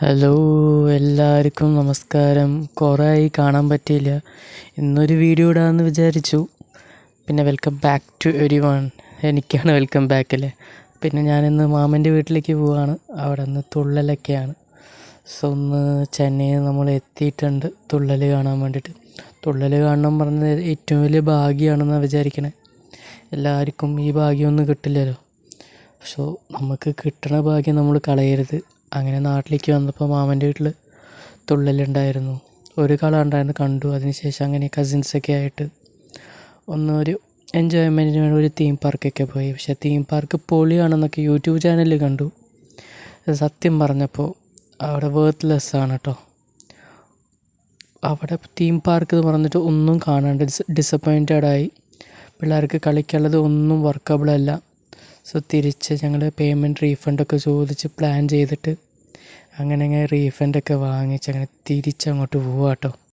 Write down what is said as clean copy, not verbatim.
Hello, എല്ലാവർക്കും നമസ്കാരം. കുറേയായി കാണാൻ പറ്റിയില്ല. ഇന്നൊരു വീഡിയോ ഇടാമെന്ന് വിചാരിച്ചു. പിന്നെ welcome back to every one. എനിക്കാണ് വെൽക്കം ബാക്ക് അല്ലേ. പിന്നെ ഞാനിന്ന് മാമൻ്റെ വീട്ടിലേക്ക് പോവുകയാണ്. അവിടെ നിന്ന് തുള്ളലൊക്കെയാണ്. സോ ഒന്ന് ചെന്നൈയിൽ നമ്മൾ എത്തിയിട്ടുണ്ട് തുള്ളൽ കാണാൻ വേണ്ടിയിട്ട്. തുള്ളൽ കാണണം പറഞ്ഞത് ഏറ്റവും വലിയ ഭാഗ്യമാണെന്നാണ് വിചാരിക്കണേ. എല്ലാവർക്കും ഈ ഭാഗ്യമൊന്നും കിട്ടില്ലല്ലോ. സോ നമുക്ക് കിട്ടണ ഭാഗ്യം നമ്മൾ കളയരുത്. അങ്ങനെ നാട്ടിലേക്ക് വന്നപ്പോൾ മാമൻ്റെ വീട്ടിൽ തുള്ളലുണ്ടായിരുന്നു. ഒരു കള ഉണ്ടായിരുന്നു, കണ്ടു. അതിനുശേഷം അങ്ങനെ കസിൻസൊക്കെ ആയിട്ട് ഒരു എൻജോയ്മെൻറ്റിന് വേണ്ടി ഒരു തീം പാർക്കൊക്കെ പോയി. പക്ഷേ തീം പാർക്ക് പൊളിയാണെന്നൊക്കെ യൂട്യൂബ് ചാനലിൽ കണ്ടു. സത്യം പറഞ്ഞപ്പോൾ അവിടെ വേർത്ത്ലെസ് ആണ് കേട്ടോ. അവിടെ തീം പാർക്ക് എന്ന് പറഞ്ഞിട്ട് ഒന്നും കാണാണ്ട് ഡിസപ്പോയിൻറ്റഡായി. പിള്ളേർക്ക് കളിക്കാനുള്ളത് ഒന്നും വർക്കബിൾ അല്ല. സോ തിരിച്ച് ഞങ്ങൾ പേയ്മെൻറ്റ് റീഫണ്ടൊക്കെ ചോദിച്ച് പ്ലാൻ ചെയ്തിട്ട് അങ്ങനെ റീഫണ്ടൊക്കെ വാങ്ങിച്ച് അങ്ങനെ തിരിച്ചങ്ങോട്ട് പോവാം കേട്ടോ.